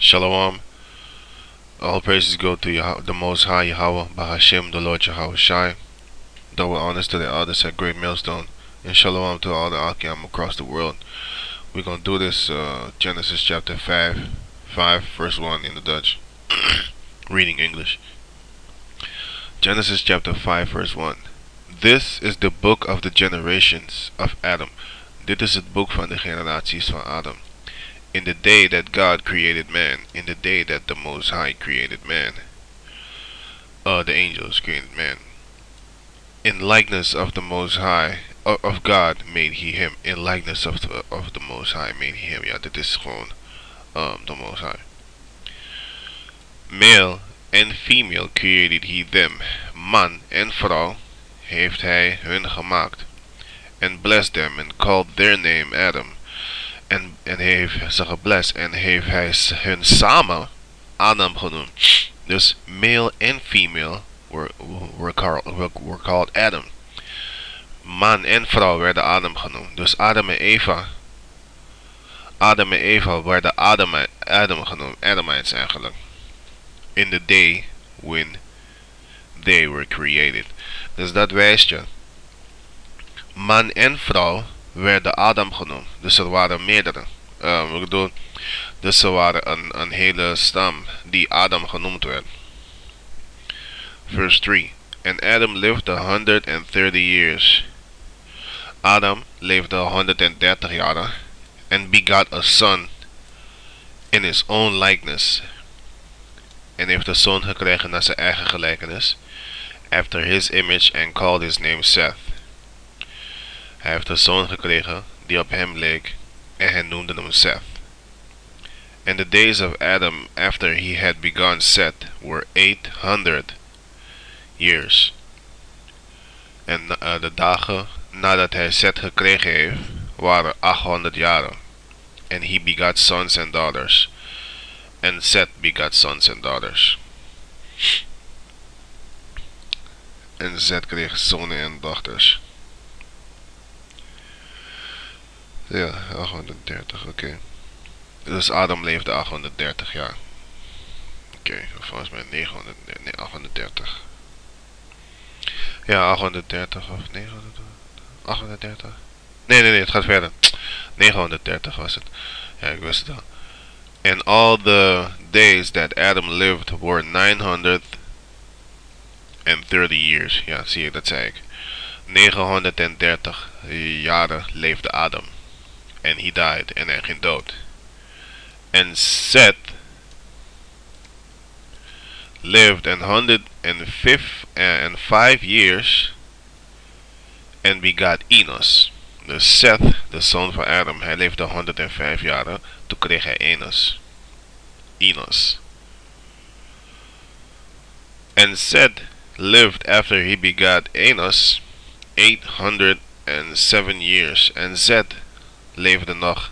Shalom. All praises go to the Most High Yahweh, Bahashem, the Lord Yahweh Shai. Double honors to the elders at Great Millstone. And shalom to all the Akim across the world. We're going to do this Genesis chapter 5 verse 1 in the Dutch. Reading English. Genesis chapter 5 verse 1. This is the book of the generations of Adam. Dit is het boek van de generaties van Adam. In the day that God created man, in the day that the Most High created man, the angels created man. In likeness of the Most High, of God made he him. In likeness of the Most High made he him. Ja, dit is gewoon the Most High. Male and female created he them. Man en vrouw heeft hij hun gemaakt. And blessed them and called their name Adam. En heeft ze geblest en heeft hij hun samen Adam genoemd. Dus male en female were called Adam. Man en vrouw werden Adam genoemd. Dus Adam en Eva werden Adam genoemd. Adamites eigenlijk. In the day when they were created. Dus dat wijst je. Man en vrouw werden Adam genoemd. Dus er waren meerdere. Dus er waren een hele stam die Adam genoemd werd. Verse 3. And Adam lived 130 years. Adam leefde 130 jaar. And begot a son in his own likeness. En heeft een zoon gekregen naar zijn eigen gelijkenis. After his image and called his name Seth. Hij heeft een zoon gekregen die op hem leek en hij noemde hem Seth. And the days of Adam after he had begun Seth were 800 years. En de dagen nadat hij Seth gekregen heeft waren 800 jaren. And he begot sons and daughters. And Seth begot sons and daughters. En Seth kreeg zonen en dochters. Ja, 830, oké. Dus Adam leefde 830 jaar. Oké, volgens mij 830. Ja, 830 of 830. Nee, het gaat verder. 930 was het. Ja, ik wist het al. And all the days that Adam lived were 930 years. Ja, zie je, dat zei ik. 930 jaren leefde Adam. And he died, en hij ging dood. And Seth lived 105 years and begot Enos. Dus Seth, de zoon van Adam, hij leefde 105 jaren. Toen kreeg hij Enos. And Seth lived after he begot Enos 807 years. And Seth leefde nog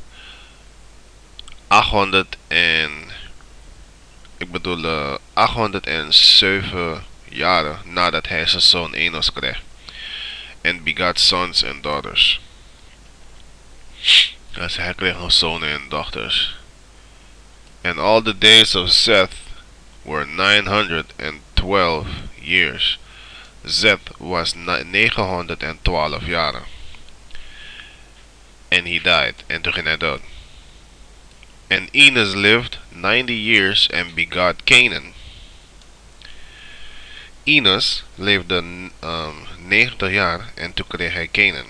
807 jaren nadat hij zijn zoon Enos kreeg. And begot sons and daughters. Dus hij kreeg nog zonen en dochters. And all the days of Seth were 912 years. Seth was 912 jaren. And he died. En toen ging hij dood. And Enos lived 90 years and begot Canaan. Enos leefde 90 jaar en toen kreeg hij Canaan,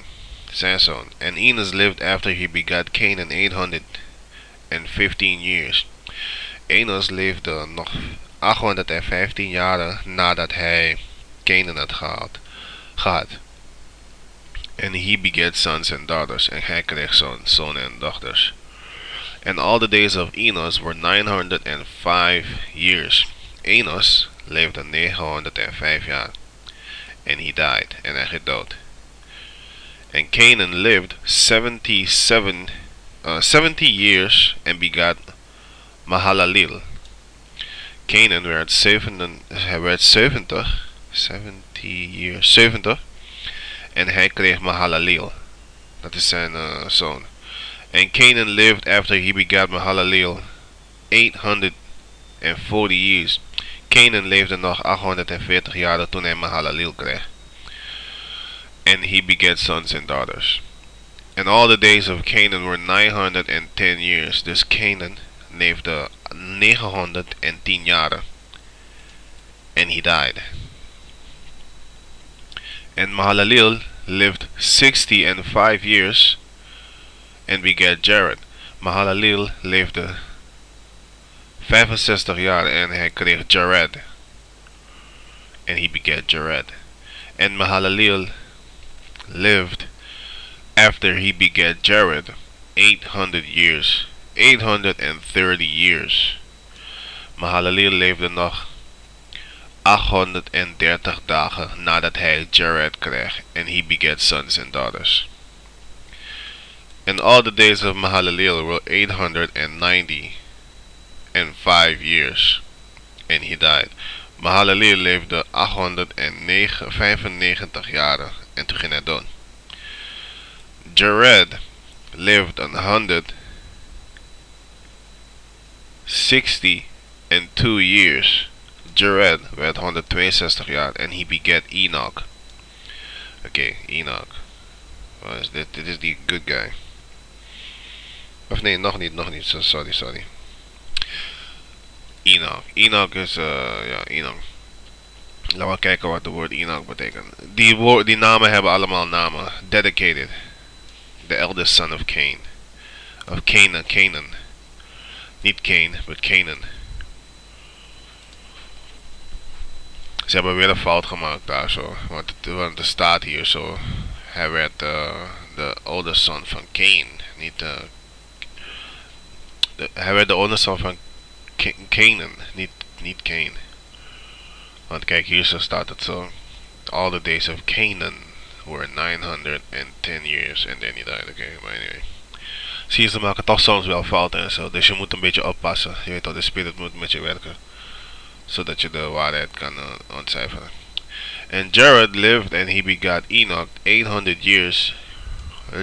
zijn zoon. And Enos lived after he begot Canaan 815 years. Enos leefde nog 815 jaren nadat hij Canaan had gehad. And he begat sons and daughters. En hij kreeg zonen en dochters. And all the days of Enos were 905 years. Enos leefde 905 jaar. And he died. En hij ging dood. And Canaan lived 70 years and begot Mahalalel. Canaan werd 70 en hij kreeg Mahalalel. Dat is zijn zoon. And Canaan lived after he begot Mahalalel 840 years. Canaan leefde nog 840 jaar toen hij Mahalaleel kreeg. And he begat sons and daughters. And all the days of Canaan were 910 years. Dus Canaan leefde 910 jaren. And he died. And Mahalaleel lived 60 years and begat Jared. Mahalaleel leefde 65 jaar en hij kreeg Jared. And he begat Jared. And Mahalaleel lived after he begat Jared 800 years. 830 years. Mahalaleel leefde nog 830 dagen nadat hij Jared kreeg. And he begat sons and daughters. And all the days of Mahalaleel were 895 years. And he died. Mahalaleel leefde 895 jaren en toen ging hij dood. Jared lived 162 years. Jared werd 162 jaar en he begat Enoch. Oké, Enoch. Wat is dit? Dit is die good guy. Of nee, nog niet. Sorry. Enoch. Enoch is, ja, Enoch. Laten we kijken wat het woord Enoch betekent. Die namen hebben allemaal namen. Dedicated. The eldest son of Cain. Of Canaan. Niet Cain, but Canaan. Ze hebben weer een fout gemaakt daar zo. Want er staat hier zo. Hij werd de oldest son van Cain. Niet hij werd de oldest son van Canaan. Niet Cain. Want kijk, hier zo staat het zo. All the days of Canaan were 910 years and then he died. Okay, but anyway. Zie je, ze maken toch soms wel fouten en zo. Dus je moet een beetje oppassen. Je weet toch, de spirit moet met je werken. Zodat je de waarheid kan ontcijferen. And Jared lived and he begat Enoch 800 years.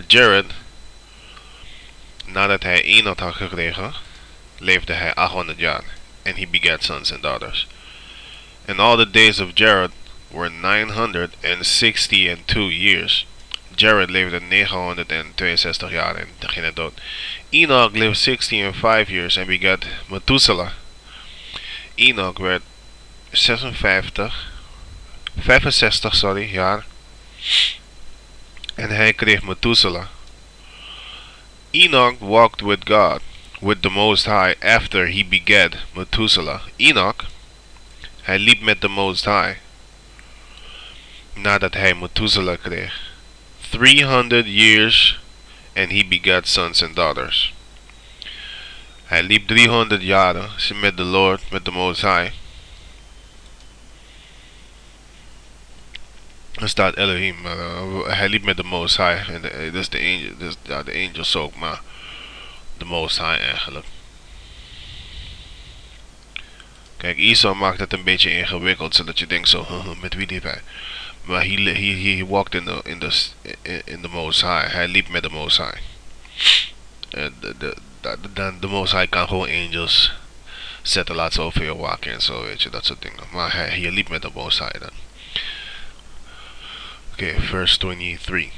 Jared, nadat hij Enoch had gekregen, leefde hij 800 jaar. And he begat sons and daughters. And all the days of Jared were 962 years. Jared leefde 962 jaar en toen ging hij dood. Enoch lived 65 years and begat Methuselah. Enoch werd 65 jaar en hij kreeg Methuselah. Enoch walked with God, with the Most High, after he begat Methuselah. Enoch, hij liep met de Most High nadat hij Methuselah kreeg. 300 years and he begat sons and daughters. Hij liep 300 jaren met de Lord, met de Most High. Er staat Elohim, maar hij liep met de Most High. En dat is de angel, dus, ja, de angels ook, maar de Most High eigenlijk. Kijk, Esau maakt het een beetje ingewikkeld, zodat je denkt zo, met wie liep hij? Maar he walked in the Most High. Hij liep met de Most High. De Most High kan gewoon angels zetten, laat ze over je waken en zo, weet je, dat soort dingen. Maar hij liep met de Most High dan. Okay, verse 23.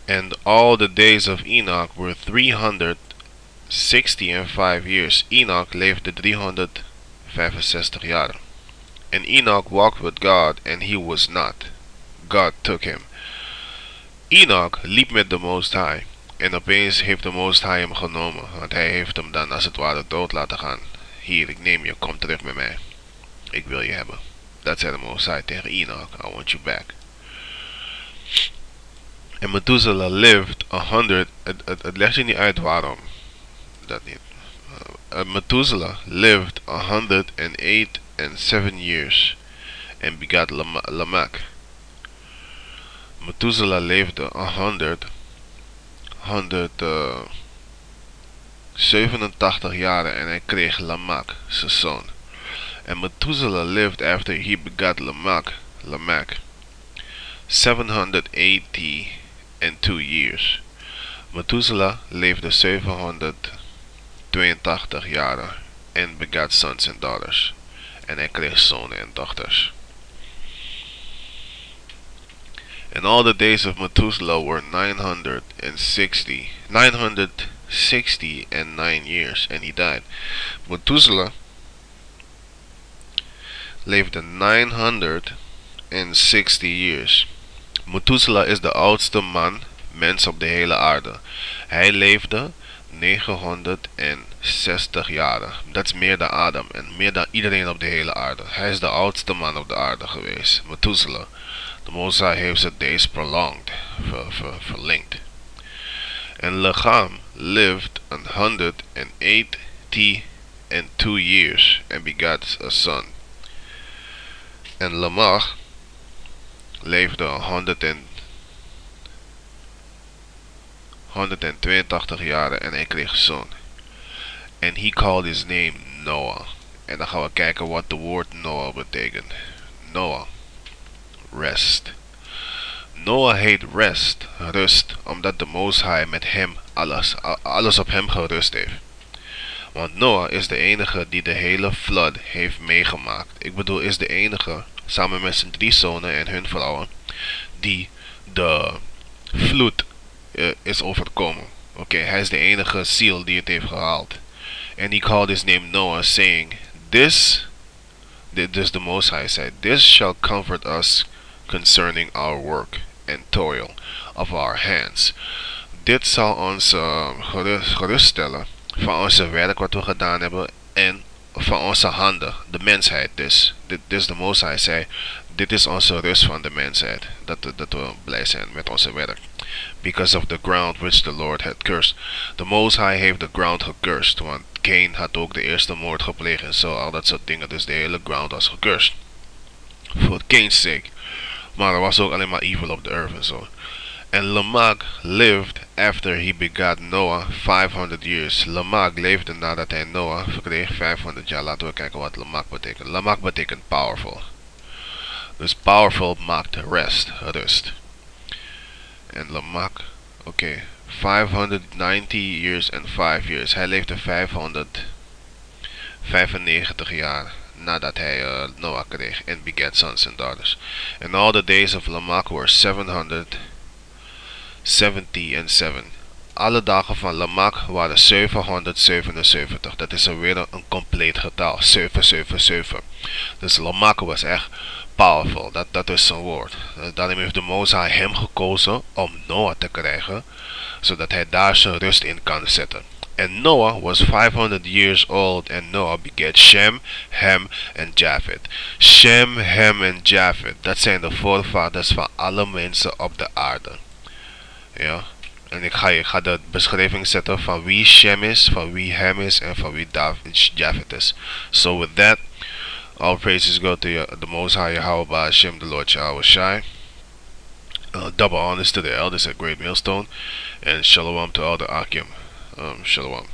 And all the days of Enoch were 365 years. Enoch leefde 365 jaar. And Enoch walked with God, and he was not. God took him. Enoch liep met de Most High. En opeens heeft de Most High hem genomen. Want hij heeft hem dan als het ware dood laten gaan. Hier, ik neem je, kom terug met mij. Ik wil je hebben. Dat zei de Most High tegen Enoch. I want you back. En Methuselah lived 100. Het legt je niet uit waarom. Dat niet. Methuselah lived 108 and 7 years. And begat Lamech. Methuselah leefde 187 jaren en hij kreeg Lamech, zijn zoon. And Methuselah lived after he begat Lamech 782 years. Methuselah leefde 782 jaren en begat sons en daughters. En hij kreeg zonen en dochters. And all the days of Methuselah were 960 and 9 years, and he died. Methuselah leefde 960 years. Methuselah is de oudste mens op de hele aarde. Hij leefde 960 jaren. Dat is meer dan Adam en meer dan iedereen op de hele aarde. Hij is de oudste man op de aarde geweest. Methuselah. De Most High heeft zijn days prolonged, verlengd. And Lecham lived 182 years and begat a son. En Lamach leefde 182 jaren en hij kreeg een zoon. And he called his name Noah. En dan gaan we kijken wat het woord Noah betekent. Noah. Rest. Noah heet rust, omdat de Most High met hem alles op hem gerust heeft. Want Noah is de enige die de hele flood heeft meegemaakt. Ik bedoel, is de enige, samen met zijn 3 zonen en hun vrouwen, die de vloed is overkomen. Oké, hij is de enige ziel die het heeft gehaald. And he called his name Noah, saying, This the Most High said, This shall comfort us concerning our work and toil of our hands. Dit zal ons geruststellen van onze werk wat we gedaan hebben en van onze handen, de mensheid dus. Dit is de Most High zei, dit is onze rust van de mensheid, dat we blij zijn met onze werk. Because of the ground which the Lord had cursed. The Most High heeft de ground gecursed, want Cain had ook de eerste moord gepleegd en zo, al dat soort dingen. Dus de hele ground was gecursed. For Cain's sake. Maar er was ook alleen maar evil op de earth en zo. And Lamech lived after he begat Noah 500 years. Lamech leefde nadat hij Noah verkreeg 500 jaar. Laten we kijken wat Lamech betekent. Lamech betekent powerful. Dus powerful maakt rust. En Lamech, oké, 590 years and 5 years. Hij leefde 595 jaar nadat hij Noah kreeg en begat sons and daughters. And all the days of Lamech were 777. Alle dagen van Lamech waren 777. Dat is weer een compleet getal. 777. Dus Lamech was echt powerful. Dat is zijn woord. Daarom heeft de Most High hem gekozen om Noah te krijgen, zodat hij daar zijn rust in kan zetten. And Noah was 500 years old, and Noah begat Shem, Ham en Japhet. Shem, Ham en Japhet, dat zijn de voorvaders van alle mensen op de aarde. Ja, en ik ga de beschrijving zetten van wie Shem is, van wie Ham is en van wie Japhet is. So with that, all praises go to the Most High Yahweh by Hashem, the Lord Yahweh Shai. Double honors to the elders at Great Millstone, and shalom to all the Akim. Shalom.